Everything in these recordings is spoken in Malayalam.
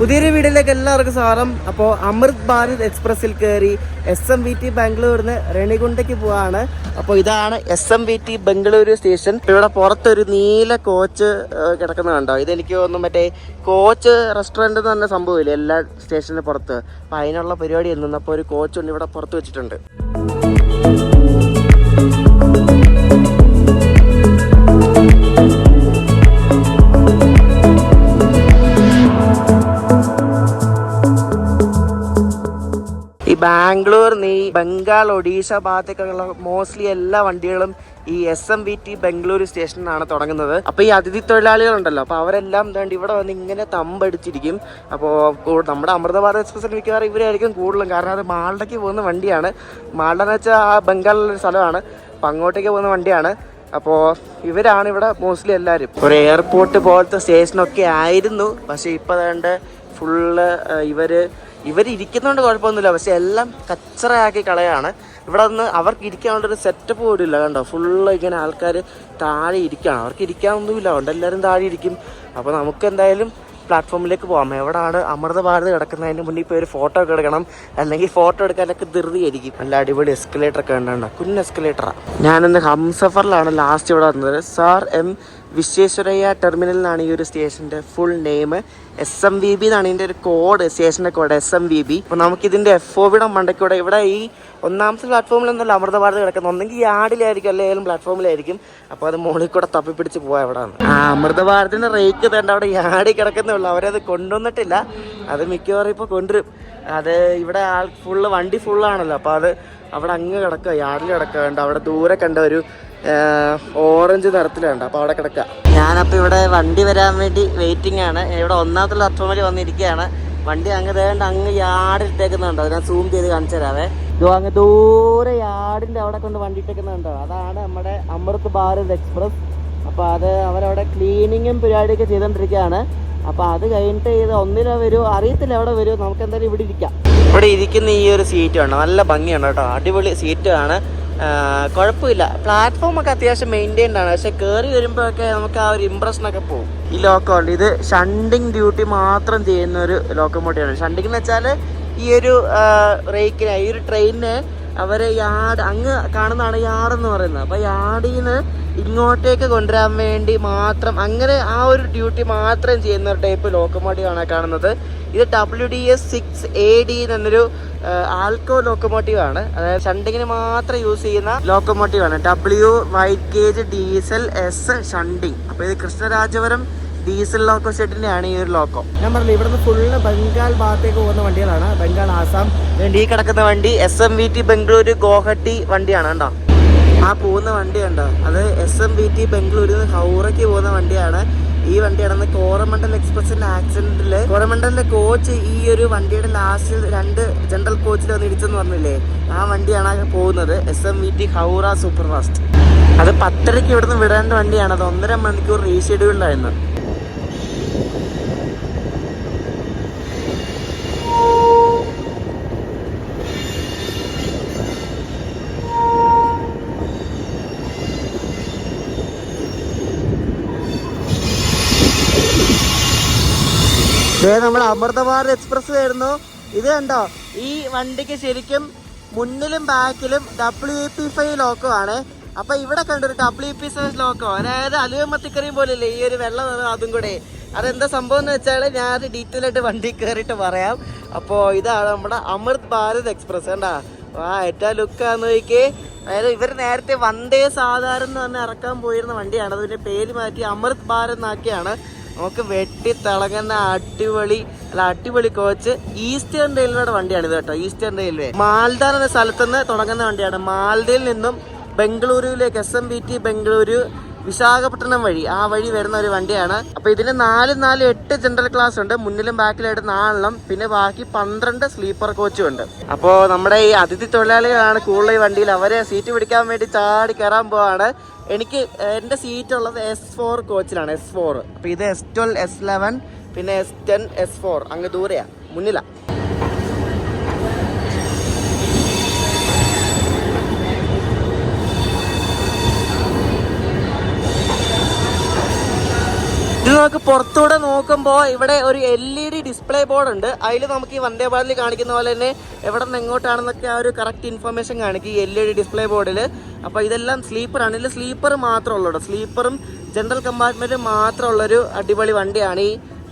പുതിയൊരു വീഡിയോയിലേക്ക് എല്ലാവർക്കും സ്വാഗതം. അപ്പോൾ അമൃത് ഭാരത് എക്സ്പ്രസ്സിൽ കയറി SMVT ബാംഗ്ലൂരിന്ന് റെണിഗുണ്ടയ്ക്ക് പോവാണ്. അപ്പോൾ ഇതാണ് SMVT ബംഗളൂരു സ്റ്റേഷൻ. ഇവിടെ പുറത്തൊരു നീല കോച്ച് കിടക്കുന്നത് കണ്ടോ? ഇതെനിക്ക് തോന്നുന്നു മറ്റേ കോച്ച് റെസ്റ്റോറൻറ്റ് എന്ന് പറഞ്ഞ സംഭവമില്ലേ എല്ലാ സ്റ്റേഷൻ്റെ പുറത്ത്. അപ്പോൾ അതിനുള്ള പരിപാടി എന്നു അപ്പോൾ ഒരു കോച്ചുണ്ട് ഇവിടെ പുറത്ത് വെച്ചിട്ടുണ്ട്. ഈ ബാംഗ്ലൂർ ഈ ബംഗാൾ ഒഡീഷ ഭാഗത്തേക്കുള്ള മോസ്റ്റ്ലി എല്ലാ വണ്ടികളും ഈ SMVT ബംഗളൂരു സ്റ്റേഷനിലാണ് തുടങ്ങുന്നത്. അപ്പോൾ ഈ അതിഥി തൊഴിലാളികളുണ്ടല്ലോ, അപ്പോൾ അവരെല്ലാം വേണ്ടി ഇവിടെ വന്ന് ഇങ്ങനെ തമ്പടിച്ചിരിക്കും. അപ്പോൾ നമ്മുടെ അമൃത ഭാരത് എക്സ്പ്രസ്സിൽ മിക്കവാറും ഇവരായിരിക്കും കൂടുതലും, കാരണം അത് മാൾഡയ്ക്ക് പോകുന്ന വണ്ടിയാണ്. മാൾഡ എന്ന് വെച്ചാൽ ആ ബംഗാളിലൊരു സ്ഥലമാണ്, അപ്പോൾ അങ്ങോട്ടേക്ക് പോകുന്ന വണ്ടിയാണ്. അപ്പോൾ ഇവരാണ് ഇവിടെ മോസ്റ്റ്ലി എല്ലാവരും. ഒരു എയർപോർട്ട് പോലത്തെ സ്റ്റേഷനൊക്കെ ആയിരുന്നു, പക്ഷേ ഇപ്പോൾ അതുകൊണ്ട് ഫുള്ള് ഇവരിയ്ക്കുന്നതുകൊണ്ട് കുഴപ്പമൊന്നുമില്ല, പക്ഷെ എല്ലാം കച്ചറയാക്കി കളയാണ്. ഇവിടെ നിന്ന് അവർക്ക് ഇരിക്കാനുള്ളൊരു സെറ്റപ്പ് പോലും ഇല്ല. കണ്ടോ, ഫുള്ള് ഇങ്ങനെ ആൾക്കാർ താഴെ ഇരിക്കുകയാണ്. അവർക്ക് ഇരിക്കാനൊന്നുമില്ല, അതുകൊണ്ട് എല്ലാവരും താഴെ ഇരിക്കും. അപ്പോൾ നമുക്ക് എന്തായാലും പ്ലാറ്റ്ഫോമിലേക്ക് പോകാം. എവിടെയാണ് അമൃത ഭാരത് കിടക്കുന്നതിന് മുന്നിൽ ഇപ്പോൾ ഒരു ഫോട്ടോ ഒക്കെ എടുക്കണം, അല്ലെങ്കിൽ ഫോട്ടോ എടുക്കാനൊക്കെ ധൃതിയായിരിക്കും. നല്ല അടിപൊളി എസ്കലേറ്റർ ഒക്കെ ഉണ്ടാണ്, കുഞ്ഞ് എസ്കലേറ്ററാണ്. ഞാനിന്ന് ഹംസഫറിലാണ് ലാസ്റ്റ് ഇവിടെ വന്നത്. സാർ M വിശ്വേശ്വരയ്യ ടെർമിനലിനാണ് ഈ ഒരു സ്റ്റേഷൻ്റെ ഫുൾ നെയിം. SMVB എന്നാണ് ഇതിൻ്റെ ഒരു കോഡ്, സ്റ്റേഷൻ്റെ കോഡ് SMVB. അപ്പോൾ നമുക്കിതിൻ്റെ FOBയുടെ മണ്ടയ്ക്കൂടെ ഇവിടെ ഈ ഒന്നാമത്തെ പ്ലാറ്റ്ഫോമിലൊന്നുമല്ല അമൃത ഭാരത് കിടക്കുന്നത്, ഒന്നെങ്കിൽ യാർഡിലായിരിക്കും അല്ലെങ്കിൽ പ്ലാറ്റ്ഫോമിലായിരിക്കും. അപ്പോൾ അത് മുകളിൽ കൂടെ തപ്പിപ്പിടിച്ച് പോകാം. എവിടെയാണ് അമൃത ഭാരതിൻ്റെ റേക്ക് തേണ്ട അവിടെ യാർഡിൽ കിടക്കുന്നേ ഉള്ളൂ, അവരത് കൊണ്ടുവന്നിട്ടില്ല. അത് മിക്കവാറും ഇപ്പോൾ കൊണ്ടുവരും. അത് ഇവിടെ ഫുള്ള് വണ്ടി ഫുള്ളാണല്ലോ, അപ്പോൾ അത് അവിടെ അങ്ങ് കിടക്കുക, യാർഡിൽ കിടക്കുക. അവിടെ ദൂരെ കണ്ട ഒരു ഓറഞ്ച് നിറത്തിലുണ്ട്, അപ്പോൾ അവിടെ കിടക്കുക. ഞാനപ്പോൾ ഇവിടെ വണ്ടി വരാൻ വേണ്ടി വെയിറ്റിംഗ് ആണ്. ഇവിടെ ഒന്നാമത്തെ പ്ലാറ്റ്ഫോമിൽ വന്നിരിക്കുകയാണ്. വണ്ടി അങ്ങ് തേണ്ട അങ്ങ് യാർഡിൽ ഇട്ടേക്കുന്നുണ്ടോ, ഞാൻ സൂം ചെയ്ത് കാണിച്ചു തരാവേ. അങ്ങ് ദൂരെ യാർഡിൻ്റെ അവിടെ കൊണ്ട് വണ്ടി ഇട്ടേക്കുന്നുണ്ടോ, അതാണ് നമ്മുടെ അമൃത് ഭാരത് എക്സ്പ്രസ്. അപ്പോൾ അത് അവരവിടെ ക്ലീനിങ്ങും പരിപാടിയൊക്കെ ചെയ്തുകൊണ്ടിരിക്കുകയാണ്. അപ്പോൾ അത് കഴിഞ്ഞിട്ട് ഇത് ഒന്നിനോ വരുമോ അറിയത്തില്ല, എവിടെ വരുമോ. നമുക്ക് എന്തായാലും ഇവിടെ ഇരിക്കാം. ഇവിടെ ഇരിക്കുന്ന ഈ ഒരു സീറ്റ് ഉണ്ട്, നല്ല ഭംഗിയാണ് കേട്ടോ, അടിപൊളി സീറ്റാണ്, കുഴപ്പമില്ല. പ്ലാറ്റ്ഫോമൊക്കെ അത്യാവശ്യം മെയിൻറ്റൈൻഡ് ആണ്, പക്ഷെ കയറി വരുമ്പോഴൊക്കെ നമുക്ക് ആ ഒരു ഇമ്പ്രഷനൊക്കെ പോകും. ഈ ലോക്കോ ഉണ്ട്, ഇത് ഷണ്ടിങ് ഡ്യൂട്ടി മാത്രം ചെയ്യുന്ന ഒരു ലോക്കോമോട്ടീവാണ്. ഷണ്ടിങ് എന്ന് വെച്ചാൽ ഈ ഒരു റേക്കിന് ഈ ഒരു ട്രെയിനിന് അവർ യാർഡ് അങ്ങ് കാണുന്നതാണ് യാർഡെന്ന് പറയുന്നത്. അപ്പോൾ യാർഡിൽ നിന്ന് ഇങ്ങോട്ടേക്ക് കൊണ്ടുവരാൻ വേണ്ടി മാത്രം അങ്ങനെ ആ ഒരു ഡ്യൂട്ടി മാത്രം ചെയ്യുന്ന ഒരു ടൈപ്പ് ലോക്കോമോട്ടീവാണ് കാണുന്നത്. ഇത് WDS 6AD എന്നൊരു ആൽക്കോ ലോക്കോമോട്ടീവാണ്, അതായത് ഷണ്ടിങ്ങിന് മാത്രം യൂസ് ചെയ്യുന്ന ലോക്കോമോട്ടീവാണ്. W white gauge diesel S shunting. അപ്പോൾ ഇത് കൃഷ്ണരാജപുരം ഡീസൽ ലോക്കോ ഷെഡിൻ്റെയാണ് ഈ ഒരു ലോക്കോ. ഞാൻ പറഞ്ഞില്ല, ഇവിടുന്ന് ഫുള്ള് ബംഗാൾ ഭാഗത്തേക്ക് പോകുന്ന വണ്ടികളാണ്, ബംഗാൾ ആസാം. ഈ കിടക്കുന്ന വണ്ടി SMVT ബംഗളൂരു ഗോഹട്ടി വണ്ടിയാണ് കണ്ടോ. ആ പോകുന്ന വണ്ടി കണ്ടോ, അത് SMVT ബംഗളൂരിൽ നിന്ന് ഹൗറയ്ക്ക് പോകുന്ന വണ്ടിയാണ്. ഈ വണ്ടിയാണെന്ന് കോറമണ്ഡൽ എക്സ്പ്രസിന്റെ ആക്സിഡന്റില് കോറമണ്ഡലിന്റെ കോച്ച് ഈ ഒരു വണ്ടിയുടെ ലാസ്റ്റ് 2 ജനറൽ കോച്ചിൽ വന്ന് ഇടിച്ചെന്ന് പറഞ്ഞില്ലേ, ആ വണ്ടിയാണ് പോകുന്നത്. SMVT Howrah super fast. അത് 10:30 ഇവിടുന്ന് വിടേണ്ട വണ്ടിയാണ്, അത് 1.5 മണിക്കൂർ റീഷെഡ്യൂൾഡായിരുന്നു. നമ്മൾ അമൃത ഭാരത് എക്സ്പ്രസ് ആയിരുന്നു. ഇത് കണ്ടോ, ഈ വണ്ടിക്ക് ശരിക്കും മുന്നിലും ബാക്കിലും WP5 ലോക്കോ ആണ്. അപ്പൊ ഇവിടെ കണ്ടൊരു WP6 ലോക്കോ, അതായത് അലുവമത്തിക്കറിയും പോലില്ലേ ഈ ഒരു വെള്ളം, അതും കൂടെ. അതെന്താ സംഭവം എന്ന് വെച്ചാൽ ഞാൻ അത് ഡീറ്റെയിൽ ആയിട്ട് വണ്ടി കയറിയിട്ട് പറയാം. അപ്പോൾ ഇതാണ് നമ്മുടെ അമൃത് ഭാരത് എക്സ്പ്രസ്. കണ്ടാ ഏറ്റവും ലുക്കാന്ന് നോക്കിയേ. അതായത് ഇവർ നേരത്തെ വന്ദേ സാധാരണ എന്ന് പറഞ്ഞ് ഇറക്കാൻ പോയിരുന്ന വണ്ടിയാണ്, അതിൻ്റെ പേര് മാറ്റി അമൃത് ഭാരത് എന്നാക്കിയാണ്. നമുക്ക് വെട്ടി തിളങ്ങുന്ന അടിപൊളി കോച്ച്. ഈസ്റ്റേൺ റെയിൽവേയുടെ വണ്ടിയാണ് ഇത് കേട്ടോ. ഈസ്റ്റേൺ റെയിൽവേ മാൽഡ എന്ന സ്ഥലത്തുനിന്ന് തുടങ്ങുന്ന വണ്ടിയാണ്. മാൽഡയിൽ നിന്നും ബംഗളൂരുവിലേക്ക് SMVT ബംഗളൂരു വിശാഖപട്ടണം വഴി ആ വഴി വരുന്ന ഒരു വണ്ടിയാണ്. അപ്പോൾ ഇതിന് 8 ജനറൽ ക്ലാസ് ഉണ്ട്, മുന്നിലും ബാക്കിലായിട്ട് 4, പിന്നെ ബാക്കി 12 സ്ലീപ്പർ കോച്ചും ഉണ്ട്. അപ്പോൾ നമ്മുടെ ഈ അതിഥി തൊഴിലാളികളാണ് കൂടുതൽ ഈ വണ്ടിയിൽ. അവരെ സീറ്റ് പിടിക്കാൻ വേണ്ടി ചാടി കയറാൻ പോവാണ്. എൻ്റെ സീറ്റ് ഉള്ളത് S4 കോച്ചിലാണ്, S4. അപ്പോൾ ഇത് S12 S11 പിന്നെ S10 S4 അങ്ങ് ദൂരെയാണ്, മുന്നിലാണ്. ഇത് നമുക്ക് പുറത്തൂടെ നോക്കുമ്പോൾ ഇവിടെ ഒരു LED ഡിസ്പ്ലേ ബോർഡ് ഉണ്ട്. അതിൽ നമുക്ക് ഈ വന്ദേ ഭാരതിൽ കാണിക്കുന്ന പോലെ തന്നെ എവിടെ നിന്ന് എങ്ങോട്ടാണെന്നൊക്കെ ആ ഒരു കറക്റ്റ് ഇൻഫർമേഷൻ കാണിക്കും ഈ LED ഡിസ്പ്ലേ ബോർഡിൽ. അപ്പോൾ ഇതെല്ലാം സ്ലീപ്പറാണ്. ഇതിൽ സ്ലീപ്പർ മാത്രമുള്ളൂ. സ്ലീപ്പറും ജനറൽ കമ്പാർട്ട്മെൻറ്റും മാത്രമുള്ളൊരു അടിപൊളി വണ്ടിയാണ് ഈ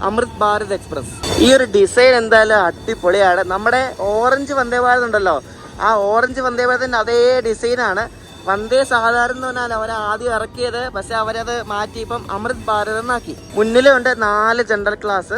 അമൃത് ഭാരത് എക്സ്പ്രസ്. ഈ ഒരു ഡിസൈൻ എന്തായാലും അടിപൊളിയാണ്. നമ്മുടെ ഓറഞ്ച് വന്ദേ ഭാരത് ഉണ്ടല്ലോ, ആ ഓറഞ്ച് വന്ദേ ഭാരതിൻ്റെ അതേ ഡിസൈനാണ്. വന്ദേ സാധാരണ എന്ന് പറഞ്ഞാൽ അവർ ആദ്യം ഇറക്കിയത്, പക്ഷെ അവരത് മാറ്റി ഇപ്പം അമൃത് ഭാരത് എന്നാക്കി. മുന്നിലുണ്ട് 4 ജനറൽ ക്ലാസ്,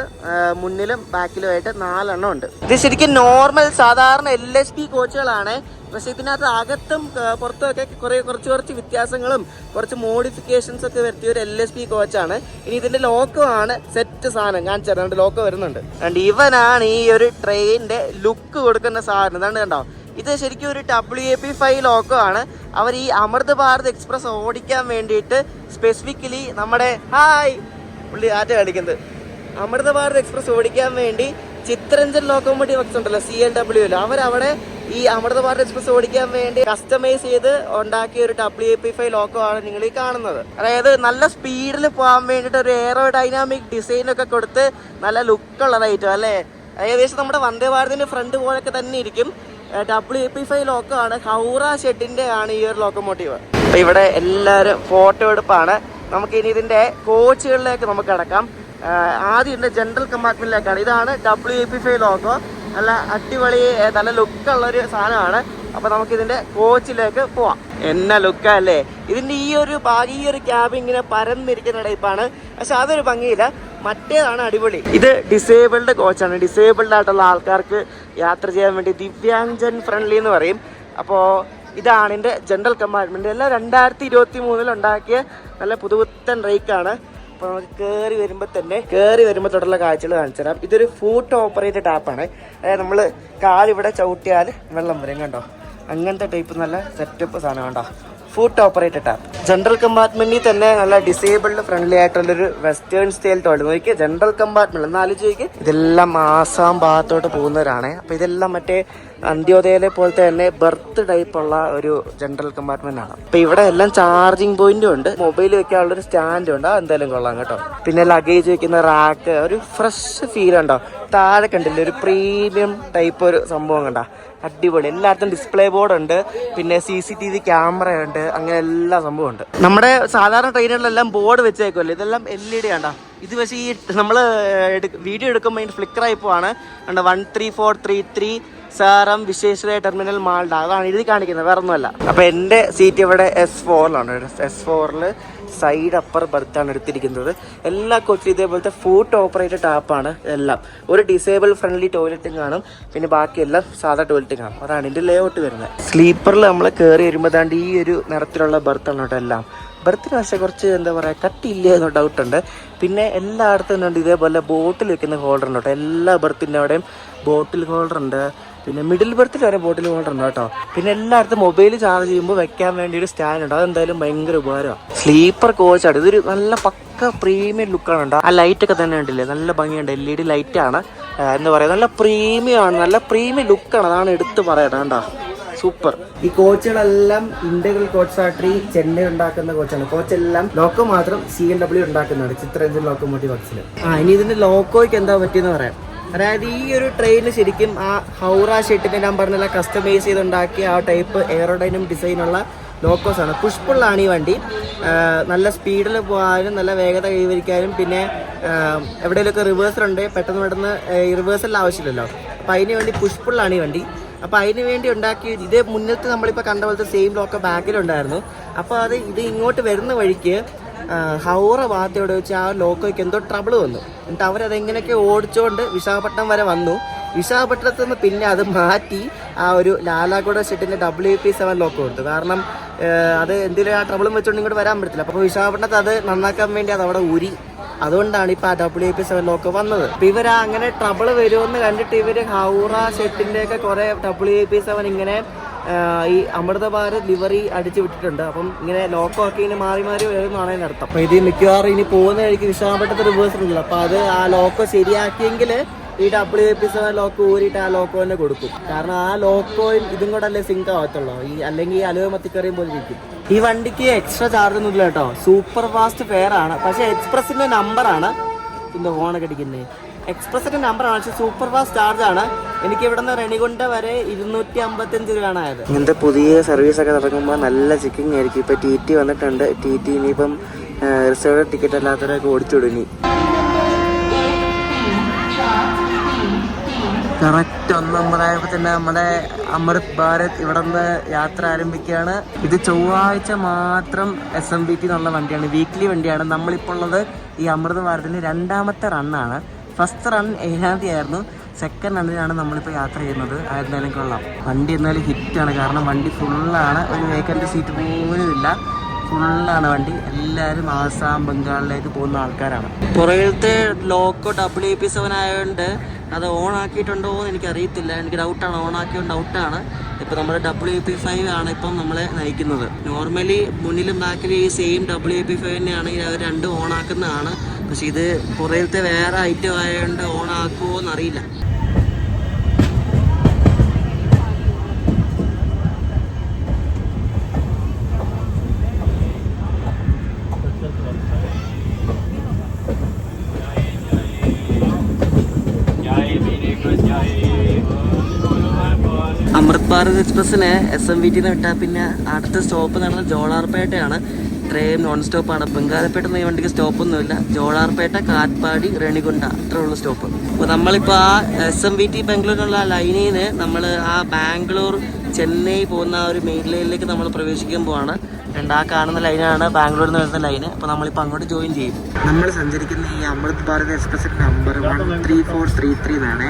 മുന്നിലും ബാക്കിലുമായിട്ട് 4 എണ്ണം ഉണ്ട്. ഇത് ശരിക്കും നോർമൽ സാധാരണ LSP കോച്ചുകളാണ്. പക്ഷെ ഇതിനകത്ത് അകത്തും പുറത്തുമൊക്കെ കുറച്ച് വ്യത്യാസങ്ങളും കുറച്ച് മോഡിഫിക്കേഷൻസ് ഒക്കെ വരുത്തിയ ഒരു LSP കോച്ചാണ്. ഇനി ഇതിന്റെ ലോക്കോ ആണ് സെറ്റ് സാധനം. കാണിച്ചു തരാം, ലോക്കോ വരുന്നുണ്ട്. ആൻഡ് ഇവനാണ് ഈ ഒരു ട്രെയിനിന്റെ ലുക്ക് കൊടുക്കുന്ന സാധനം. ഇതാണ് കണ്ടോ, ഇത് ശരിക്കും ഒരു WAP5 ലോക്കോ ആണ്. അവർ ഈ അമൃത് ഭാരത് എക്സ്പ്രസ് ഓടിക്കാൻ വേണ്ടിയിട്ട് സ്പെസിഫിക്കലി നമ്മുടെ പുള്ളി ആറ്റ കാണിക്കുന്നത് അമൃത് ഭാരത് എക്സ്പ്രസ് ഓടിക്കാൻ വേണ്ടി ചിത്രഞ്ജൻ ലോക്കോമോട്ടീവ് വർക്സ് ഉണ്ടല്ലോ CNW, അവരവിടെ ഈ അമൃത് ഭാരത് എക്സ്പ്രസ് ഓടിക്കാൻ വേണ്ടി കസ്റ്റമൈസ് ചെയ്ത് ഉണ്ടാക്കിയ ഒരു WAP5 ലോക്കോ ആണ് നിങ്ങൾ ഈ കാണുന്നത്. അതായത് നല്ല സ്പീഡിൽ പോകാൻ വേണ്ടിയിട്ട് ഒരു എയറോഡൈനാമിക് ഡിസൈനൊക്കെ കൊടുത്ത് നല്ല ലുക്കുള്ളതായിട്ടും അല്ലേ. ഏകദേശം നമ്മുടെ വന്ദേ ഭാരതിന്റെ ഫ്രണ്ട് പോലൊക്കെ തന്നെ ഇരിക്കും. WAP5 ലോക്കോ ആണ്. ഹൗറ ഷെഡിന്റെ ആണ് ഈ ഒരു ലോക്കോമോട്ടീവ്. അപ്പൊ ഇവിടെ എല്ലാവരും ഫോട്ടോ എടുപ്പാണ്. നമുക്ക് ഇനി ഇതിന്റെ കോച്ചുകളിലേക്ക് നമുക്ക് കിടക്കാം. ആദ്യം ഇതിന്റെ ജനറൽ കമ്പാർട്ട്മെന്റിലേക്കാണ്. ഇതാണ് WAP5 ലോക്കോ. നല്ല അടിപൊളി നല്ല ലുക്കുള്ളൊരു സാധനമാണ്. അപ്പൊ നമുക്ക് ഇതിന്റെ കോച്ചിലേക്ക് പോവാം. എന്നാ ലുക്കല്ലേ ഇതിന്റെ ഈ ഒരു ക്യാബ് ഇങ്ങനെ പരന്നിരിക്കുന്ന ടൈപ്പാണ്. പക്ഷെ അതൊരു ഭംഗിയില്ല. മറ്റേതാണ് അടിപൊളി. ഇത് ഡിസേബിൾഡ് കോച്ചാണ്. ഡിസേബിൾഡ് ആയിട്ടുള്ള ആൾക്കാർക്ക് യാത്ര ചെയ്യാൻ വേണ്ടി ദിവ്യാംഗജൻ ഫ്രണ്ട്ലി എന്ന് പറയും. അപ്പോൾ ഇതാണ് എൻ്റെ ജനറൽ കമ്പാർട്ട്മെൻറ്റ്. എല്ലാം 2023 ഉണ്ടാക്കിയ നല്ല പുതുപുത്തൻ റേക്കാണ്. അപ്പോൾ നമുക്ക് കയറി വരുമ്പോൾ തൊട്ടുള്ള കാഴ്ചകൾ കാണിച്ചു തരാം. ഇതൊരു ഫൂട്ട് ഓപ്പറേറ്റഡ് ടാപ്പാണ്. അതായത് നമ്മൾ കാലിവിടെ ചവിട്ടിയാൽ വെള്ളം വരും കണ്ടോ, അങ്ങനത്തെ ടൈപ്പ് നല്ല സെറ്റപ്പ് സാധനം കണ്ടോ. Foot operated tap. ജനറൽ കമ്പാർട്ട്മെന്റിൽ തന്നെ നല്ല ഡിസേബിൾഡ് ഫ്രണ്ട്ലി ആയിട്ടുള്ളൊരു വെസ്റ്റേൺ സ്റ്റൈൽ ടോയ്ലറ്റ്. നോക്കിയാൽ ജനറൽ കമ്പാർട്ട്മെന്റ് ഒന്ന് ആലോചിക്കുക. ഇതെല്ലാം ആസാം ഭാഗത്തോട്ട് പോകുന്നവരാണ്. അപ്പോൾ ഇതെല്ലാം മറ്റേ അന്ത്യോദയയിലെ പോലത്തെ തന്നെ ബർത്ത് ടൈപ്പുള്ള ഒരു ജനറൽ കമ്പാർട്ട്മെന്റ് ആണ്. അപ്പോൾ ഇവിടെ എല്ലാം ചാർജിങ് പോയിന്റും ഉണ്ട്, മൊബൈൽ വെക്കാനുള്ളൊരു സ്റ്റാൻഡും ഉണ്ട്. എന്തായാലും കൊള്ളാം കേട്ടോ. പിന്നെ ലഗേജ് വെക്കുന്ന റാക്ക്, ഒരു ഫ്രഷ് ഫീൽ ഉണ്ടോ. താഴെ കണ്ടില്ലേ ഒരു പ്രീമിയം ടൈപ്പ് ഒരു സംഭവം കണ്ടോ, അടിപൊളി. എല്ലായിടത്തും ഡിസ്പ്ലേ ബോർഡ് ഉണ്ട്, പിന്നെ CCTV ക്യാമറ ഉണ്ട്, അങ്ങനെ എല്ലാ സംഭവം ഉണ്ട്. നമ്മുടെ സാധാരണ ട്രെയിനുകളിലെല്ലാം ബോർഡ് വെച്ചേക്കുമല്ലോ, ഇതെല്ലാം LED കണ്ടോ. ഇത് പക്ഷേ ഈ നമ്മൾ വീഡിയോ എടുക്കുമ്പോൾ അതിൻ്റെ ഫ്ലിക്കറായി പോവാണ് കണ്ടോ. 13433 സാറം വിശ്വേശ്വരയ്യ ടെർമിനൽ മാൾഡ, അതാണ് എഴുതി കാണിക്കുന്നത്, വേറെ ഒന്നുമല്ല. അപ്പോൾ എൻ്റെ സീറ്റ് ഇവിടെ S4ലാണ്. S4ൽ സൈഡ് അപ്പർ ബർത്താണ് എടുത്തിരിക്കുന്നത്. എല്ലാ കോച്ചിലും ഇതേപോലത്തെ ഫൂട്ട് ഓപ്പറേറ്റഡ് ടാപ്പാണ് എല്ലാം. ഒരു ഡിസേബിൾ ഫ്രണ്ട്ലി ടോയ്ലറ്റും കാണും, പിന്നെ ബാക്കിയെല്ലാം സാധാ ടോയ്ലറ്റും കാണും. അതാണ് ഇതിൻ്റെ ലേഔട്ട് വരുന്നത്. സ്ലീപ്പറിൽ നമ്മൾ കയറി വരുമ്പോൾ ദാണ്ട് ഈ ഒരു നിറത്തിലുള്ള ബർത്താണ് കേട്ടോ എല്ലാം. ബർത്തിന് പക്ഷേ കുറച്ച് എന്താ പറയുക കട്ടിയില്ല എന്നോ ഡൗട്ടുണ്ട്. പിന്നെ എല്ലായിടത്തും ഉണ്ട് ഇതേപോലെ ബോട്ടിൽ വെക്കുന്ന ഹോൾഡർ ഉണ്ട് കേട്ടോ. എല്ലാ ബർത്തിൻ്റെ അവിടെയും ബോട്ടിൽ ഹോൾഡർ ഉണ്ട്. പിന്നെ മിഡിൽ ബർത്തിൽ വരെ ബോട്ടിൽ ഹോൾഡർ ഉണ്ട് കേട്ടോ. പിന്നെ എല്ലായിടത്തും മൊബൈൽ ചാർജ് ചെയ്യുമ്പോൾ വെക്കാൻ വേണ്ടി ഒരു സ്റ്റാൻഡ് ഉണ്ട്. അതെന്തായാലും ഭയങ്കര ഉപകാരമാണ്. സ്ലീപ്പർ കോച്ചാണ്. ഇതൊരു നല്ല പക്ക പ്രീമിയം ലുക്കാണ് കേട്ടോ. ആ ലൈറ്റൊക്കെ തന്നെ ഉണ്ടല്ലേ, നല്ല ഭംഗിയുണ്ട്. LED ലൈറ്റാണ്. എന്താ പറയുക, നല്ല പ്രീമിയം ആണ്, നല്ല പ്രീമിയം ലുക്കാണ്. അതാണ് എടുത്ത് പറയണം കേട്ടോ. സൂപ്പർ. ഈ കോച്ചുകളെല്ലാം ഇന്റഗ്രൽ കോച്ച് ഫാക്ടറി ചെന്നൈ ഉണ്ടാക്കുന്ന കോച്ചാണ്. കോച്ചെല്ലാം ലോക്കോ മാത്രം CNW ഉണ്ടാക്കുന്നതാണ്, ചിത്രഞ്ജൻ ലോക്കോമോട്ടീവ് വർക്സിൽ. ഇനി ഇതിന്റെ ലോക്കോയ്ക്ക് എന്താ പറ്റിയെന്ന് പറയാം. അതായത് ഈ ഒരു ട്രെയിന് ശരിക്കും ആ ഹൗറ ഷെഡിന്റെ ഞാൻ പറഞ്ഞ കസ്റ്റമൈസ് ചെയ്തുണ്ടാക്കിയ ആ ടൈപ്പ് എയറോഡൈനം ഡിസൈനുള്ള ലോക്കോസാണ്. പുഷ്പുള്ളാണ് ഈ വണ്ടി. നല്ല സ്പീഡിൽ പോകാനും നല്ല വേഗത കൈവരിക്കാനും പിന്നെ എവിടെയെങ്കിലുമൊക്കെ റിവേഴ്സൽ ഉണ്ട്, പെട്ടെന്ന് റിവേഴ്സലിൽ ആവശ്യമില്ലല്ലോ. അപ്പോൾ അതിന് വേണ്ടി പുഷ്പുള്ളാണ് ഈ വണ്ടി. അപ്പോൾ അതിന് വേണ്ടി ഉണ്ടാക്കി ഇതേ മുന്നത്തെ നമ്മളിപ്പോൾ കണ്ട പോലത്തെ സെയിം ലോക്കോ ബാക്കിലുണ്ടായിരുന്നു. അപ്പോൾ ഇത് ഇങ്ങോട്ട് വരുന്ന വഴിക്ക് ഹൗറ ഭാഗത്തോടെ വെച്ച് ആ ലോക്കോയ്ക്ക് എന്തോ ട്രബിൾ വന്നു. എന്നിട്ട് അവരതെങ്ങനെയൊക്കെ ഓടിച്ചുകൊണ്ട് വിശാഖപട്ടണം വരെ വന്നു. വിശാഖപട്ടണത്ത് നിന്ന് പിന്നെ അത് മാറ്റി ആ ഒരു ലാലാഗുഡ ഷെഡിൻ്റെ WAP7 ലോക്കോ കൊടുത്തു. കാരണം അത് എന്തെങ്കിലും ആ ട്രബിളും വെച്ചുകൊണ്ട് ഇങ്ങോട്ട് വരാൻ പറ്റത്തില്ല. അപ്പോൾ വിശാഖപട്ടണത്ത് അത് നന്നാക്കാൻ വേണ്ടി അത് അവിടെ ഊരി. അതുകൊണ്ടാണ് ഇപ്പോൾ ആ WAP7 ലോക്കോ വന്നത്. അപ്പോൾ ഇവർ അങ്ങനെ ട്രബിൾ വരുമെന്ന് കണ്ടിട്ട് ഇവർ ഹൗറ ഷെഡിൻ്റെയൊക്കെ കുറേ WAP7 ഇങ്ങനെ ഈ അമൃത ഭാരത് ലിവറി അടിച്ചു വിട്ടിട്ടുണ്ട്. അപ്പം ഇങ്ങനെ ലോക്കോ ഒക്കെ ഇങ്ങനെ മാറി വരുന്നതാണ് അതിനർത്ഥം. അപ്പോൾ ഇത് മിക്കവാറും ഇനി പോകുന്ന വഴിക്ക് വിശാഖപട്ടണത്ത് റിവേഴ്സൽ ഉണ്ടല്ലോ. അപ്പോൾ അത് ആ ലോക്കോ ശരിയാക്കിയെങ്കിൽ ഈ WAP7 ലോക്ക് ഊരിയിട്ട് ആ ലോക്കോ തന്നെ കൊടുക്കും. കാരണം ആ ലോക്കോയും ഇതും കൂടെ അല്ലേ സിങ്ക് ആവത്തുള്ളൂ. അല്ലെങ്കിൽ ഈ അലുവ മത്തിക്കറിയും പോലെ ഇരിക്കും. ഈ വണ്ടിക്ക് എക്സ്ട്രാ ചാർജ് ഒന്നും ഇല്ല കേട്ടോ. സൂപ്പർ ഫാസ്റ്റ് ഫെയർ ആണ്. പക്ഷേ എക്സ്പ്രസിന്റെ നമ്പറാണ് ഇന്ന് ഓണൊക്കെ അടിക്കുന്നത്. എക്സ്പ്രസിന്റെ നമ്പറാണ്, പക്ഷെ സൂപ്പർ ഫാസ്റ്റ് ചാർജ് ആണ്. എനിക്ക് ഇവിടെ നിന്ന് റെണിഗുണ്ട വരെ 255 രൂപയാണ് ആയത്. ഇങ്ങനത്തെ പുതിയ സർവീസ് ഒക്കെ തുടങ്ങുമ്പോൾ നല്ല ചെക്കിംഗ് ആയിരിക്കും. ഇപ്പൊ TT വന്നിട്ടുണ്ട്. TT ഇനിയിപ്പം റിസർവ് ടിക്കറ്റ് അല്ലാത്തവരൊക്കെ ഓടിച്ചു വിടും. കറക്റ്റ് 1:50 തന്നെ നമ്മുടെ അമൃത് ഭാരത് ഇവിടെ നിന്ന് യാത്ര ആരംഭിക്കുകയാണ്. ഇത് ചൊവ്വാഴ്ച മാത്രം SMVT എന്നുള്ള വണ്ടിയാണ്, വീക്ക്ലി വണ്ടിയാണ്. നമ്മളിപ്പോൾ ഉള്ളത് ഈ അമൃത് ഭാരതിൻ്റെ 2ാമത്തെ റണ്ണാണ്. ഫസ്റ്റ് റൺ 7-ാം തീയതി ആയിരുന്നു. സെക്കൻഡ് റണ്ണിനാണ് നമ്മളിപ്പോൾ യാത്ര ചെയ്യുന്നത്. ആയിരുന്നാലും കൊള്ളാം. വണ്ടി എന്നാലും ഹിറ്റാണ്. കാരണം വണ്ടി ഫുള്ളാണ്, ഒരു വേക്കൻറ്റ് സീറ്റ് പോലും ഇല്ല. ഫുള്ളാണ് വണ്ടി. എല്ലാവരും ആസാം ബംഗാളിലേക്ക് പോകുന്ന ആൾക്കാരാണ്. പുറകിലത്തെ ലോക്കോ WAP7 ആയതുകൊണ്ട് അത് ഓൺ ആക്കിയിട്ടുണ്ടോ എന്ന് എനിക്കറിയത്തില്ല. എനിക്ക് ഡൗട്ടാണ്, ഓൺ ആക്കിയത് ഡൗട്ടാണ്. ഇപ്പോൾ നമ്മുടെ WAP5 ആണ് ഇപ്പം നമ്മളെ നയിക്കുന്നത്. നോർമലി മുന്നിലും ബാക്കിലും ഈ സെയിം WAP5 തന്നെയാണെങ്കിൽ അവർ രണ്ടും ഓൺ ആക്കുന്നതാണ്. പക്ഷെ ഇത് പുറകിലത്തെ വേറെ ഐറ്റം ആയതുകൊണ്ട് ഓൺ ആക്കുമോ എന്നറിയില്ല. അമൃത് ഭാരത് എക്സ്പ്രസ്സിന് SMVT വിട്ടാൽ പിന്നെ അടുത്ത സ്റ്റോപ്പ് നടന്ന ജോളാർപേട്ടയാണ്. Train non സ്റ്റോപ്പാണ്. ബംഗാരപ്പേട്ട ഈ വണ്ടിക്ക് സ്റ്റോപ്പൊന്നുമില്ല. ജോളാർപേട്ട, കാറ്റ്പാടി, റെണിഗുണ്ട അത്രയുള്ള സ്റ്റോപ്പ്. അപ്പോൾ നമ്മളിപ്പോൾ ആ SMVT ബാംഗ്ലൂരിനുള്ള ലൈനിൽ നിന്ന് നമ്മൾ ആ ബാംഗ്ലൂർ ചെന്നൈ പോകുന്ന ആ ഒരു മെയിൻ ലൈനിലേക്ക് നമ്മൾ പ്രവേശിക്കുമ്പോഴാണ്. ആ കാണുന്ന ലൈനാണ് ബാംഗ്ലൂരിൽ നിന്ന് വരുന്ന ലൈന്. അപ്പോൾ നമ്മളിപ്പോൾ അങ്ങോട്ട് ജോയിൻ ചെയ്യും. നമ്മൾ സഞ്ചരിക്കുന്ന ഈ അമൃത് ഭാരത് എക്സ്പ്രസിൻ്റെ നമ്പർ 13433 എന്നാണ്.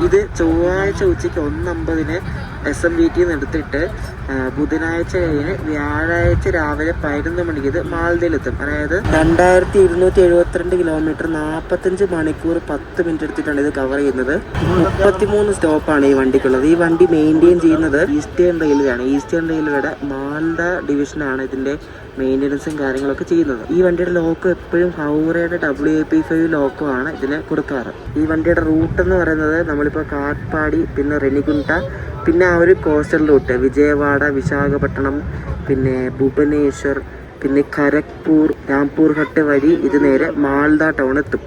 ഇത് ചൊവ്വാഴ്ച ഉച്ചയ്ക്ക് 1:50 SMVT എടുത്തിട്ട് ബുധനാഴ്ച കഴിഞ്ഞ് വ്യാഴാഴ്ച രാവിലെ 11 മണിക്ക് ഇത് മാൽദയിലെത്തും. അതായത് 2272 കിലോമീറ്റർ 45 മണിക്കൂർ 10 മിനിറ്റ് എടുത്തിട്ടാണ് ഇത് കവർ ചെയ്യുന്നത്. 33 സ്റ്റോപ്പാണ് ഈ വണ്ടിക്കുള്ളത്. ഈ വണ്ടി മെയിൻറ്റെയിൻ ചെയ്യുന്നത് ഈസ്റ്റേൺ റെയിൽവേയാണ്. ഈസ്റ്റേൺ റെയിൽവേയുടെ മാൽദ ഡിവിഷനാണ് ഇതിൻ്റെ മെയിൻ്റനൻസും കാര്യങ്ങളൊക്കെ ചെയ്യുന്നത്. ഈ വണ്ടിയുടെ ലോക്കോ എപ്പോഴും ഹൗറയുടെ WAP5 ലോക്കോ ആണ് ഇതിന് കൊടുക്കാറ്. ഈ വണ്ടിയുടെ റൂട്ട് എന്ന് പറയുന്നത് നമ്മളിപ്പോൾ കാട്ട്പാടി, പിന്നെ റെണിഗുണ്ട, പിന്നെ ആ ഒരു കോസ്റ്റൽ റൂട്ട് വിജയവാഡ, വിശാഖപട്ടണം, പിന്നെ ഭുവനേശ്വർ, പിന്നെ ഖരഗ്പൂർ, രാംപൂർഹട്ട് വഴി ഇത് നേരെ മാൽദ ടൗൺ എത്തും.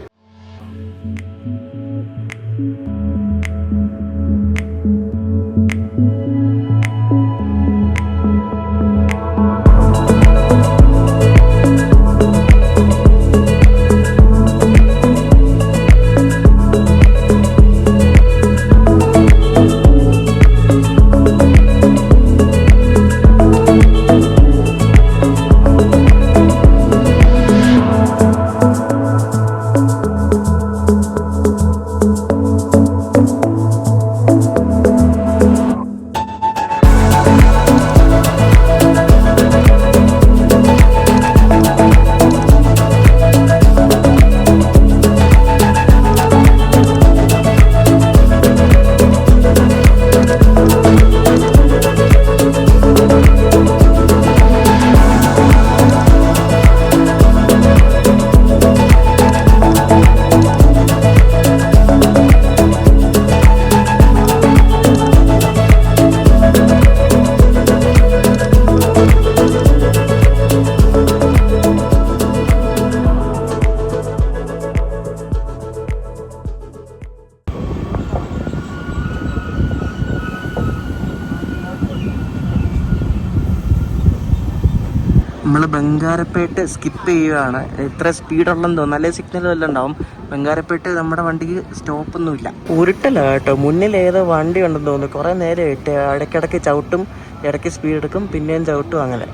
നമ്മൾ ബംഗാരപ്പേട്ട് സ്കിപ്പ് ചെയ്യുകയാണ്. ഇത്ര സ്പീഡുള്ളതെന്ന് തോന്നുന്നു, നല്ല സിഗ്നൽ വല്ലതും ഉണ്ടാവും. ബംഗാരപ്പേട്ട് നമ്മുടെ വണ്ടിക്ക് സ്റ്റോപ്പൊന്നുമില്ല. ഉരുട്ടല്ല കേട്ടോ, മുന്നിൽ ഏതോ വണ്ടി ഉണ്ടെന്ന് തോന്നുന്നു. കുറേ നേരം ഇട്ട് ഇടയ്ക്കിടയ്ക്ക് ചവിട്ടും, ഇടയ്ക്ക് സ്പീഡ് എടുക്കും, പിന്നെയും ചവിട്ടും, അങ്ങനെ.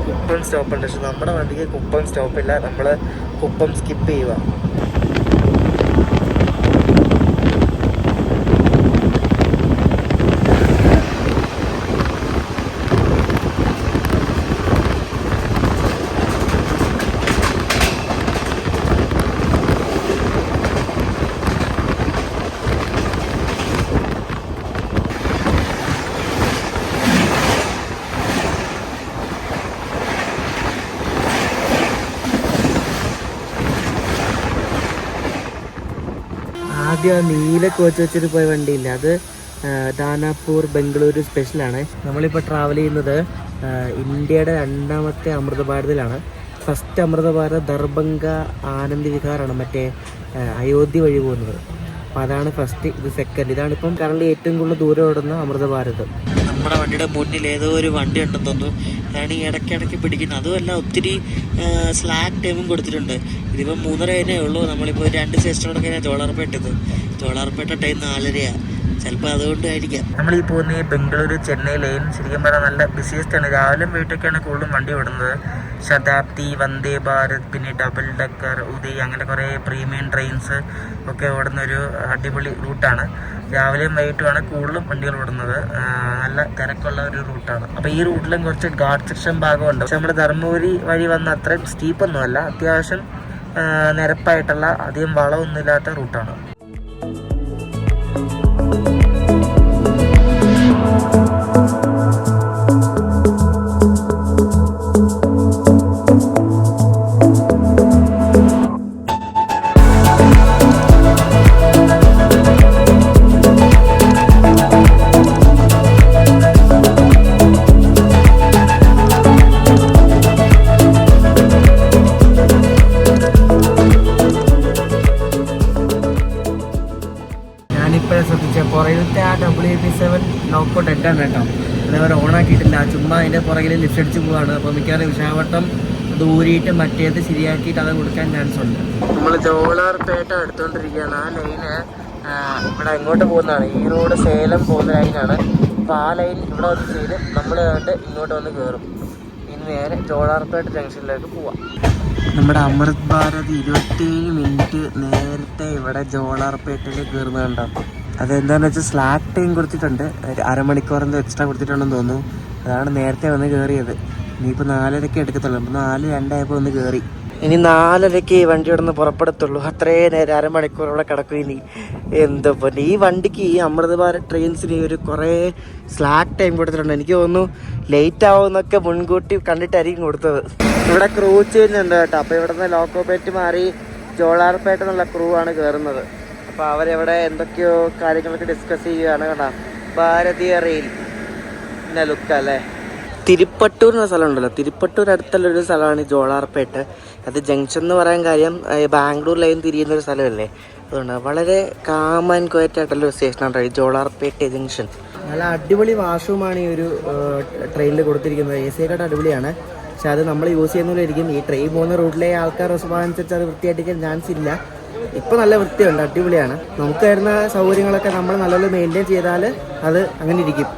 കുപ്പം സ്റ്റോപ്പ് ഉണ്ട്, പക്ഷെ നമ്മുടെ വണ്ടിക്ക് കുപ്പം സ്റ്റോപ്പില്ല. നമ്മൾ കുപ്പം സ്കിപ്പ് ചെയ്യുക. ആദ്യം ആ നീല കോച്ച് വെച്ചിട്ട് പോയ വണ്ടിയില്ല, അത് ദാനാപൂർ ബംഗളൂരു സ്പെഷ്യലാണ്. നമ്മളിപ്പോൾ ട്രാവൽ ചെയ്യുന്നത് ഇന്ത്യയുടെ 2ാമത്തെ അമൃത ഭാരതിലാണ്. ഫസ്റ്റ് അമൃത ഭാരത് ദർഭംഗ ആനന്ദ് വിഹാറാണ്, മറ്റേ അയോധ്യ വഴി പോകുന്നത്. അപ്പോൾ അതാണ് ഫസ്റ്റ്, ഇത് സെക്കൻഡ്. ഇതാണിപ്പം കറണ്ട് ഏറ്റവും കൂടുതൽ ദൂരം ഓടുന്ന അമൃത ഭാരത്. നമ്മുടെ വണ്ടിയുടെ മുന്നിൽ ഏതോ ഒരു വണ്ടി ഉണ്ടെന്ന് തോന്നുന്നു, അതാണ് ഈ ഇടയ്ക്കിടയ്ക്ക് പിടിക്കുന്നത്. അതുമല്ല ഒത്തിരി സ്ലാക്ക് ടൈമും കൊടുത്തിട്ടുണ്ട്. ഇതിപ്പോൾ 3:30 ഉള്ളൂ. നമ്മളിപ്പോൾ 2 സ്റ്റേഷനോടെ കഴിഞ്ഞാൽ ജോളാർപേട്ട ടൈം 4:30. ചിലപ്പോൾ അതുകൊണ്ടായിരിക്കാം. നമ്മൾ ഈ പോകുന്ന ബംഗളൂരു ചെന്നൈ ലൈൻ ശരിക്കും പറഞ്ഞാൽ നല്ല ബിസിയസ്റ്റ് ആണ്. രാവിലെ വീട്ടൊക്കെയാണ് കൂടുതലും വണ്ടി ഓടുന്നത്. ശതാബ്ദി, വന്ദേ ഭാരത്, പിന്നെ ഡബിൾ ഡക്കർ, ഉദയ്, അങ്ങനെ കുറേ പ്രീമിയം ട്രെയിൻസ് ഒക്കെ ഓടുന്ന ഒരു അടിപൊളി റൂട്ടാണ്. രാവിലെയും വൈകിട്ടുമാണ് കൂടുതലും വണ്ടികൾ ഓടുന്നത്. നല്ല തിരക്കുള്ള ഒരു റൂട്ടാണ്. അപ്പോൾ ഈ റൂട്ടിലും കുറച്ച് ഗാർഡ് സെക്ഷൻ ഭാഗമുണ്ട്. പക്ഷെ നമ്മുടെ ധർമ്മപുരി വഴി വന്ന അത്രയും സ്റ്റീപ്പൊന്നുമല്ല, അത്യാവശ്യം നിരപ്പായിട്ടുള്ള അധികം വളമൊന്നുമില്ലാത്ത റൂട്ടാണ്. പുറകിലത്തെ ആ WP7 ലോക്കോ ഡെഡാണ് കേട്ടോ. അതേപോലെ ഓണാക്കിയിട്ടില്ല, ചുമ്മാ അതിൻ്റെ പുറകിൽ ലിഫ്റ്റ് അടിച്ച് പോവാണ്. അപ്പോൾ മിക്കവാറും വിശാഖപട്ടണം അത് ഊരിയിട്ട് മറ്റേത് ശരിയാക്കിയിട്ട് അത് കൊടുക്കാൻ ചാൻസ് ഉണ്ട്. നമ്മൾ ജോളാർപേട്ട എടുത്തുകൊണ്ടിരിക്കുകയാണ്. ആ ലൈന് ഇവിടെ ഇങ്ങോട്ട് പോകുന്നതാണ്. ഈ റോഡ് സേലം പോകുന്ന ലൈനാണ്. അപ്പോൾ ആ ലൈൻ ഇവിടെ വന്ന് ചെയ്ത് നമ്മൾ കണ്ട് ഇങ്ങോട്ട് വന്ന് കയറും. ഇനി നേരെ ജോളാർപേട്ട ജംഗ്ഷനിലേക്ക് പോവാം. നമ്മുടെ അമൃത് ഭാരത് 27 മിനിറ്റ് നേരത്തെ ഇവിടെ ജോളാർപേട്ടയിൽ കയറുന്നുണ്ടാവും. അതെന്താണെന്ന് വെച്ചാൽ സ്ലാക്ക് ടൈം കൊടുത്തിട്ടുണ്ട്, 1/2 മണിക്കൂർ എന്തോ എക്സ്ട്രാ കൊടുത്തിട്ടുണ്ടെന്ന് തോന്നുന്നു. അതാണ് നേരത്തെ വന്ന് കയറിയത്. ഇനിയിപ്പോൾ 4:30 എടുക്കത്തുള്ളൂ. അപ്പോൾ 4:02 വന്ന് കയറി. ഇനി 4:30 ഈ വണ്ടി ഇവിടെ നിന്ന് പുറപ്പെടുത്തുള്ളൂ. അത്രയും നേരം 1/2 മണിക്കൂർ ഇവിടെ കിടക്കും. ഇനി എന്തോ പോലെ ഈ വണ്ടിക്ക്, ഈ അമൃത് ഭാരത് ട്രെയിൻസിന് ഒരു കുറേ സ്ലാക്ക് ടൈം കൊടുത്തിട്ടുണ്ട്. എനിക്ക് തോന്നുന്നു ലേറ്റ് ആവുമെന്നൊക്കെ മുൻകൂട്ടി കണ്ടിട്ടായിരിക്കും കൊടുത്തത്. ഇവിടെ ക്രൂ ചേഞ്ച് ഉണ്ട് കേട്ടോ. അപ്പോൾ ഇവിടെ നിന്ന് ലോക്കോപേറ്റ് മാറി ജോളാർപേട്ട എന്നുള്ള ക്രൂ ആണ് കയറുന്നത്. അപ്പോൾ അവരെവിടെ എന്തൊക്കെയോ കാര്യങ്ങളൊക്കെ ഡിസ്കസ് ചെയ്യുകയാണ് കേട്ടോ. ഭാരതീയ റെയിൽ പിന്നെ ലുക്കല്ലേ. തിരുപ്പട്ടൂർ എന്ന സ്ഥലം ഉണ്ടല്ലോ, തിരുപ്പട്ടൂർ അടുത്തുള്ളൊരു സ്ഥലമാണ് ജോളാർപേട്ട. അത് ജംഗ്ഷൻ എന്ന് പറയാൻ കാര്യം ബാംഗ്ലൂർ ലൈൻ തിരിയുന്നൊരു സ്ഥലമല്ലേ, അതുകൊണ്ട് വളരെ കാം ആൻഡ് ക്വയറ്റ് ആയിട്ടുള്ള ഒരു സ്റ്റേഷനാണ് ഈ ജോളാർപേട്ട ജംഗ്ഷൻ. നല്ല അടിപൊളി വാഷ്റൂമാണ് ഈ ഒരു ട്രെയിനിൽ കൊടുത്തിരിക്കുന്നത്. AC യെക്കാട്ട് അടിപൊളിയാണ്. പക്ഷെ അത് നമ്മൾ യൂസ് ചെയ്യുന്നവരായിരിക്കും. ഈ ട്രെയിൻ പോകുന്ന റൂട്ടിലെ ആൾക്കാർ സ്വഭാവം അനുസരിച്ച് അത് വൃത്തിയായിട്ടിരിക്കാൻ ചാൻസ് ഇല്ല. ഇപ്പോൾ നല്ല വൃത്തിയുണ്ട്, അടിപൊളിയാണ്. നമുക്ക് വരുന്ന സൗകര്യങ്ങളൊക്കെ നമ്മൾ നല്ലപോലെ മെയിൻറ്റെയിൻ ചെയ്താൽ അത് അങ്ങനെ ഇരിക്കും.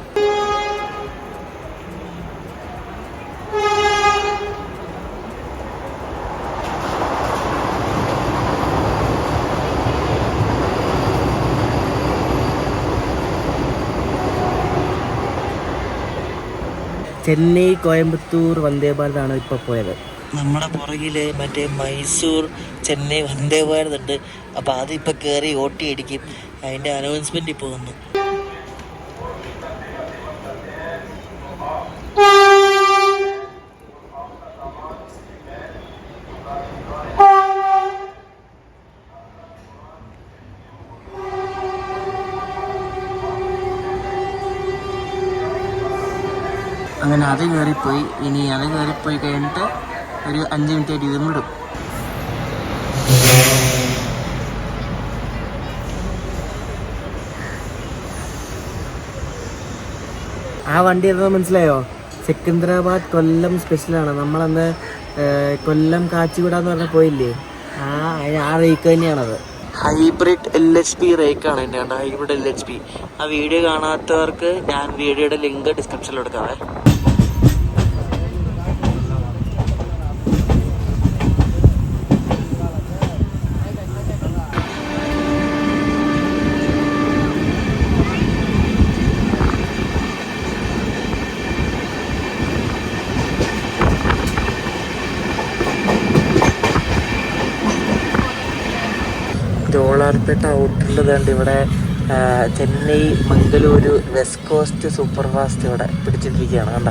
ചെന്നൈ കോയമ്പത്തൂർ വന്ദേ ഭാരതാണ് ഇപ്പോൾ പോയത്. നമ്മുടെ പുറകിൽ മറ്റേ മൈസൂർ ചെന്നൈ വന്ദേ ഭാരത് ഉണ്ട്. അപ്പോൾ അതിപ്പോൾ കയറി ഓട്ടി അടിക്കും. അതിൻ്റെ അനൗൺസ്മെൻറ്റ് ഇപ്പോൾ വന്നു. അങ്ങനെ അത് കയറിപ്പോയി. ഇനി അത് കയറിപ്പോയി കഴിഞ്ഞിട്ട് ഒരു 5 മിനിറ്റ് ആയിട്ട് ഇതും വിടും. ആ വണ്ടി ഏതാ മനസ്സിലായോ? സെക്കന്ദരാബാദ് കൊല്ലം സ്പെഷ്യലാണ്. നമ്മളന്ന് കൊല്ലം കാച്ചിഗുഡ എന്ന് പറഞ്ഞാൽ പോയില്ലേ, ആ റേക്ക് തന്നെയാണത്. ഹൈബ്രിഡ് LHP റേക്കാണ് എൻ്റെ കണ്ട, ഹൈബ്രിഡ് LHP. ആ വീഡിയോ കാണാത്തവർക്ക് ഞാൻ വീഡിയോയുടെ ലിങ്ക് ഡിസ്ക്രിപ്ഷനിൽ കൊടുക്കാവേ. ജോളാർപേട്ട ഔട്ടറിൽ വേണ്ട ഇവിടെ Chennai Mangaluru west cost super fast ഇവിടെ പിടിച്ചിട്ടിരിക്കുകയാണ് കണ്ട.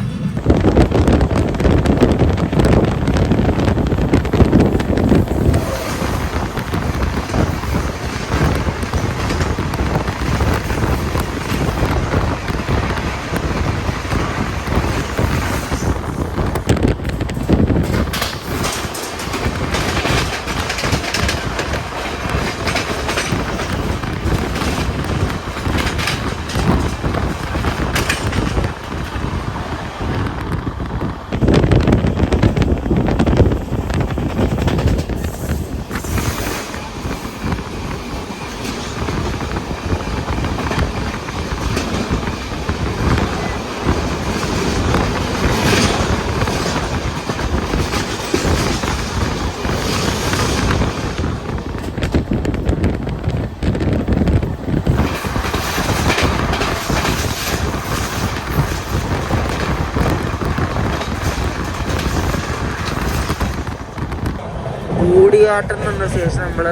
കൂടിയാട്ടം എന്ന ശേഷം നമ്മൾ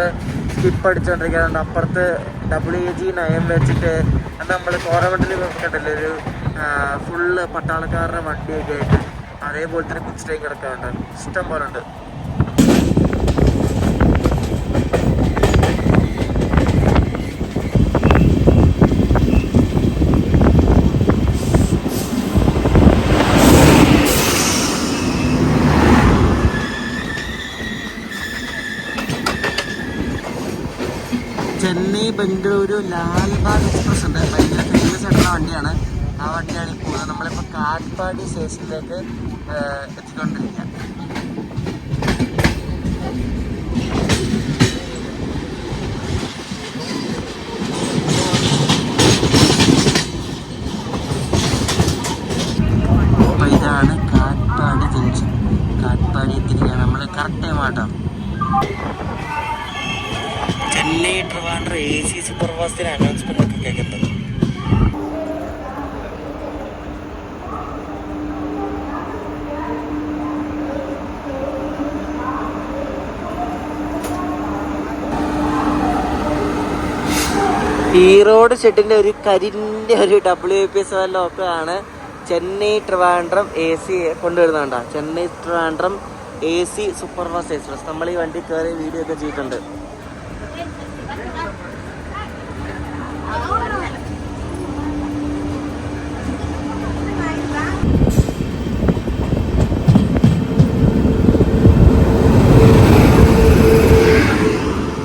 സ്കിപ്പ് അടിച്ചുകൊണ്ടിരിക്കുന്നുണ്ട്. അപ്പുറത്ത് WG9 വെച്ചിട്ട് അത് നമ്മൾ കോറമണ്ടിൽ കണ്ടില്ലേ ഒരു ഫുള്ള് പട്ടാളക്കാരുടെ വണ്ടിയൊക്കെ ആയിട്ട് അതേപോലെ തന്നെ പിച്ചിലേക്ക് കിടക്കാറുണ്ട്. ഇഷ്ടം പോലെ ഉണ്ട്. ചെന്നൈ ബംഗളൂരു ലാൽബാഗ് എക്സ്പ്രസ് ഉണ്ട്. ഭയങ്കര ഫേമസ് ആയിട്ടുള്ള വണ്ടിയാണ്. ആ വണ്ടിയാണ് ഈ പോകുന്നത്. നമ്മളിപ്പോൾ കാട്ട്പാടി സ്റ്റേഷനിലേക്ക് എത്തിക്കൊണ്ടിരിക്കുക. അപ്പോൾ ഇതാണ് കാട്ട്പാടി ജംഗ്ഷൻ. കാട്ട്പാടി എത്തിരിക്കുകയാണ് നമ്മൾ. കറക്റ്റ് ടൈം ആട്ടോ. ചെന്നൈ ട്രിവാൻഡ്രം AC സൂപ്പർ ഫാസ്റ്റിന് അനൗൺസ്മെന്റ് ഒക്കെ കേൾക്കുന്നത്. ഈറോഡ് ഷെഡിന്റെ ഒരു കരിന്റെ ഒരു WPS ലോക്കോ ആണ് ചെന്നൈ ട്രിവാൻഡ്രം AC കൊണ്ടുവരുന്നുണ്ടോ. Chennai Trivandrum AC super fast express. നമ്മൾ ഈ വണ്ടി കയറി വീഡിയോ ഒക്കെ ചെയ്തിട്ടുണ്ട്.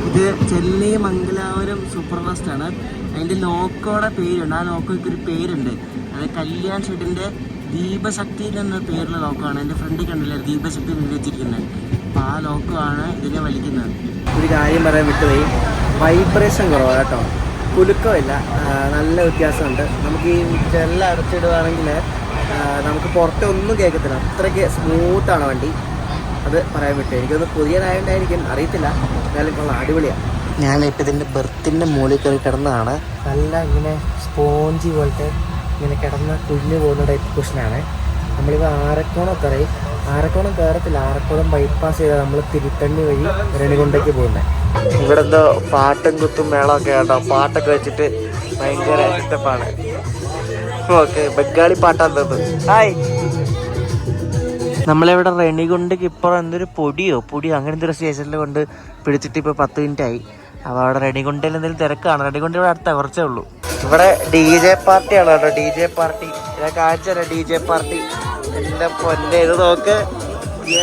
ഇത് ചെന്നൈ മംഗലാപുരം സൂപ്പർ ഫാസ്റ്റ് ആണ്. അതിൻ്റെ ലോക്കോയുടെ പേരുണ്ട്. ആ ലോക്കോയ്ക്ക് ഒരു പേരുണ്ട്. അത് കല്യാൺ ഷെഡിൻ്റെ ദീപശക്തി എന്ന പേരുള്ള ലോക്കമാണ്. എൻ്റെ ഫ്രണ്ടിൽ കണ്ടില്ലേ ദീപശക്തി വെച്ചിരിക്കുന്നത്. അപ്പോൾ ആ ലോക്കോ ആണ് ഇതിനെ വലിക്കുന്നത്. ഒരു കാര്യം പറയാൻ വിട്ടുപോയി, വൈബ്രേഷൻ കുറവാണ് കേട്ടോ. കുലുക്കമില്ല, നല്ല വ്യത്യാസമുണ്ട്. നമുക്ക് ഈ ജെല്ലാം അടച്ചിടുകയാണെങ്കിൽ നമുക്ക് പുറത്തൊന്നും കേൾക്കത്തില്ല. അത്രയ്ക്ക് സ്മൂത്താണ് വണ്ടി. അത് പറയാൻ പറ്റും. എനിക്കൊന്ന് പുതിയതായതുകൊണ്ടായിരിക്കും, അറിയത്തില്ല. എന്നാലും കൊള്ളാം, അടിപൊളിയാണ്. ഞാനിപ്പോൾ ഇതിൻ്റെ ബെർത്തിൻ്റെ മുകളിൽ കയറി കിടന്നതാണ്. നല്ല ഇങ്ങനെ സ്പോഞ്ചി പോലത്തെ ഇങ്ങനെ കിടന്ന കുഞ്ഞു പോകുന്ന ടൈപ്പ് കുഷനാണ്. നമ്മളിപ്പോൾ ആരക്കോണം കയറത്തില്ല. ആരക്കോണം ബൈപ്പാസ് ചെയ്താൽ നമ്മൾ തിരുത്തണ്ണി വഴി രണികൊണ്ടേക്ക് പോകുന്നത്. ഇവിടെ എന്തോ പാട്ടും കുത്തും മേളമൊക്കെ കേട്ടോ. പാട്ടൊക്കെ വെച്ചിട്ട് ഭയങ്കര ഇഷ്ടപ്പാണ്. ഓക്കെ, ബംഗാളി പാട്ടാന്ന് തോന്നുന്നു. ഹായ്, നമ്മളിവിടെ റെണികുണ്ടയ്ക്ക് ഇപ്പുറം എന്തൊരു പൊടിയോ അങ്ങനത്തെ ഒരു സ്റ്റേഷനിൽ കൊണ്ട് പിടിച്ചിട്ട് ഇപ്പോൾ 10 മിനിറ്റ് ആയി. അപ്പോൾ അവിടെ റെണികുണ്ടയിൽ എന്തെങ്കിലും തിരക്കാണ്. റെണികുണ്ട ഇവിടെ അടുത്ത കുറച്ചേ ഉള്ളൂ. ഇവിടെ DJ പാർട്ടിയാണ് കേട്ടോ. DJ പാർട്ടി ഞാൻ കാണിച്ചല്ലേ. DJ പാർട്ടി എൻ്റെ പൊന്നെ, ഇത് നോക്ക്.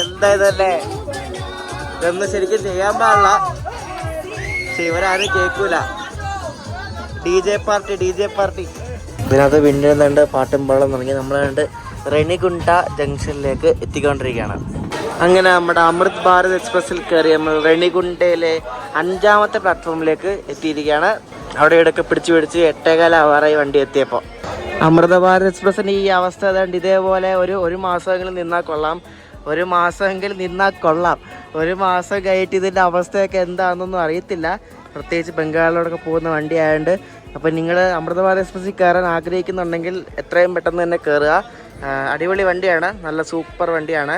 എന്താ ഇതല്ലേ, ഇതൊന്നും ശരിക്കും ചെയ്യാൻ പാടില്ല. പക്ഷെ ഇവരാരും കേൾക്കൂല. DJ പാർട്ടി ഇതിനകത്ത് വീണ്ടും പാട്ടും പാടം തുടങ്ങി. നമ്മള് റെണികുണ്ട ജംഗ്ഷനിലേക്ക് എത്തിക്കൊണ്ടിരിക്കുകയാണ്. അങ്ങനെ നമ്മുടെ അമൃത് ഭാരത് എക്സ്പ്രസ്സിൽ കയറി നമ്മൾ റെണികുണ്ടയിലെ 5ാമത്തെ പ്ലാറ്റ്ഫോമിലേക്ക് എത്തിയിരിക്കുകയാണ്. അവിടെ ഇവിടെയൊക്കെ പിടിച്ച് 8:15 ആവാറായി വണ്ടി എത്തിയപ്പോൾ. അമൃത ഭാരത് എക്സ്പ്രസ്സിൻ്റെ ഈ അവസ്ഥ ഏതാണ്ട് ഇതേപോലെ ഒരു മാസമെങ്കിലും നിന്നാൽ കൊള്ളാം. ഒരു മാസം കഴിഞ്ഞിട്ട് ഇതിൻ്റെ അവസ്ഥയൊക്കെ എന്താണെന്നൊന്നും അറിയത്തില്ല. പ്രത്യേകിച്ച് ബംഗാളിലോടൊക്കെ പോകുന്ന വണ്ടി ആയതുകൊണ്ട്. അപ്പോൾ നിങ്ങൾ അമൃത ഭാരത് എക്സ്പ്രസ്സിൽ കയറാൻ ആഗ്രഹിക്കുന്നുണ്ടെങ്കിൽ എത്രയും പെട്ടെന്ന് തന്നെ കയറുക. അടിപൊളി വണ്ടിയാണ്, നല്ല സൂപ്പർ വണ്ടിയാണ്.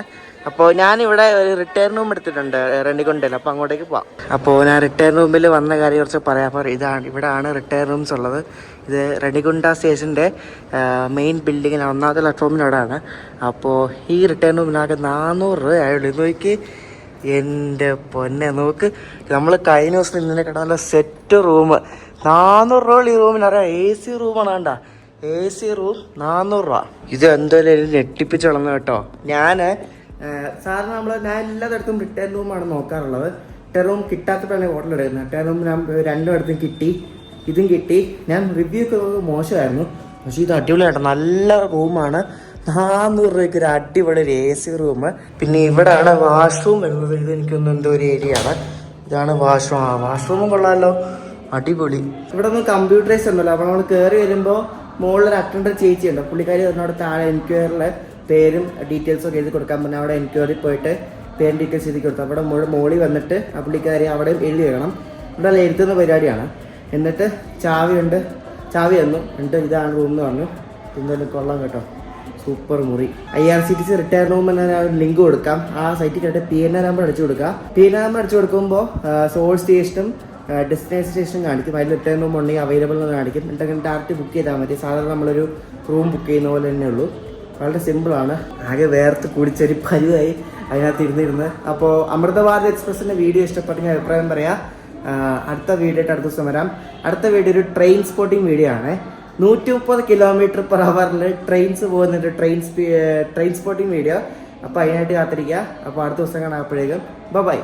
അപ്പോൾ ഞാനിവിടെ ഒരു റിട്ടയർ റൂം എടുത്തിട്ടുണ്ട് റെണികുണ്ടയിൽ. അപ്പോൾ അങ്ങോട്ടേക്ക് പോവാം. അപ്പോൾ ഞാൻ റിട്ടയർ റൂമിൽ വന്ന കാര്യം കുറച്ച് പറയാം. അപ്പോൾ ഇവിടെയാണ് റിട്ടയർ റൂംസ് ഉള്ളത്. ഇത് റെണികുണ്ട സ്റ്റേഷൻ്റെ മെയിൻ ബിൽഡിങ്ങിൽ 1ാമത്തെ പ്ലാറ്റ്ഫോമിലവിടെയാണ്. അപ്പോൾ ഈ റിട്ടയർ റൂമിനാകെ 400 രൂപയായുള്ളൂ. ഇത് നോക്കി, എൻ്റെ പൊന്നെ നോക്ക്. നമ്മൾ കഴിഞ്ഞ ദിവസം ഇന്നലെ കിടന്ന നല്ല സെറ്റ് റൂം 400 രൂപ. ഈ റൂമിനറിയാം AC റൂമാണ്. വേണ്ട, AC റൂം 400 രൂപ. ഇത് എന്തായാലും ഞെട്ടിപ്പിച്ച് കളഞ്ഞു കേട്ടോ. സാറിന് ഞാൻ എല്ലായിടത്തും റിട്ടയർ റൂമാണ് നോക്കാറുള്ളത്. റിട്ടയർ റൂം കിട്ടാത്തപ്പോഴാണ് ഹോട്ടൽ എടുക്കുന്നത്. റിട്ടയർ റൂം ഞാൻ 2 കിട്ടി, ഇതും കിട്ടി. ഞാൻ റിവ്യൂ ഒക്കെ മോശമായിരുന്നു, പക്ഷേ ഇത് അടിപൊളിയാട്ടോ. നല്ല റൂമാണ്. 400 രൂപയ്ക്ക് ഒരു അടിപൊളി ഒരു AC റൂം. പിന്നെ ഇവിടെയാണ് വാഷ്റൂം വരുന്നത്. ഇത് എനിക്കൊന്നും എന്തോ ഒരു ഏരിയ ആണ്. ഇതാണ് വാഷ്റൂം. വാഷ്റൂമും കൊള്ളാമല്ലോ, അടിപൊളി. ഇവിടെ ഒന്നും കമ്പ്യൂട്ടറൈസ് ഉണ്ടല്ലോ. അപ്പോൾ നമ്മൾ കയറി വരുമ്പോൾ മുകളിലൊരു അറ്റൻഡർ ചേച്ചിയുണ്ട്. പുള്ളിക്കാരി അതിനോട് താഴെ എൻക്വയറിലെ പേരും ഡീറ്റെയിൽസും ഒക്കെ എഴുതി കൊടുക്കാൻ പറഞ്ഞാൽ അവിടെ എൻക്വയറി പോയിട്ട് പേരും ഡീറ്റെയിൽസ് എഴുതി കൊടുത്തു. അവിടെ മോളി വന്നിട്ട് ആ പുള്ളിക്കാരി അവിടെ എഴുതി വെക്കണം. ഇവിടെ എഴുതുന്ന പരിപാടിയാണ്. എന്നിട്ട് ചാവി തന്നു. എന്നിട്ട് ഇതാണ് റൂം എന്ന് പറഞ്ഞു. എന്തായാലും കൊള്ളാം കേട്ടോ, സൂപ്പർ മുറി. IRCTC റിട്ടയർഡ് റൂം എന്ന ഒരു ലിങ്ക് കൊടുക്കാം. ആ സൈറ്റിൽ കണ്ടിട്ട് PNR നമ്പർ അടിച്ചു കൊടുക്കുക. PNR നമ്പർ അടിച്ചു കൊടുക്കുമ്പോൾ സോൾ സ്റ്റേഷനും ഡെസ്റ്റിനേഷൻ സ്റ്റേഷനും കാണിക്കും. അതിൽ റിട്ടേൺ റൂം ഉണ്ടെങ്കിൽ അവൈലബിൾ എന്ന് കാണിക്കും. എന്നിട്ട് ഡയറക്റ്റ് ബുക്ക് ചെയ്താൽ മതി. സാധാരണ നമ്മളൊരു റൂം ബുക്ക് ചെയ്യുന്ന പോലെ തന്നെ ഉള്ളൂ. വളരെ സിമ്പിളാണ്. ആകെ വേർത്ത് കുടിച്ചൊരു പരുവായി അതിനകത്ത് ഇരുന്നിരുന്ന്. അപ്പോൾ അമൃതഭാരത് എക്സ്പ്രസിൻ്റെ വീഡിയോ ഇഷ്ടപ്പെട്ടെങ്കിൽ അഭിപ്രായം പറയാം. അടുത്ത വീഡിയോ ആയിട്ട് അടുത്ത ദിവസം വരാം. അടുത്ത വീഡിയോ ഒരു ട്രെയിൻ സ്പോട്ടിംഗ് വീഡിയോ ആണ്. 130 km/h ട്രെയിൻസ് പോകുന്നുണ്ട്. Train spotting video. അപ്പോൾ അതിനായിട്ട് കാത്തിരിക്കുക. അപ്പോൾ അടുത്ത ദിവസം കാണാം. അപ്പോഴേക്കും ബൈ.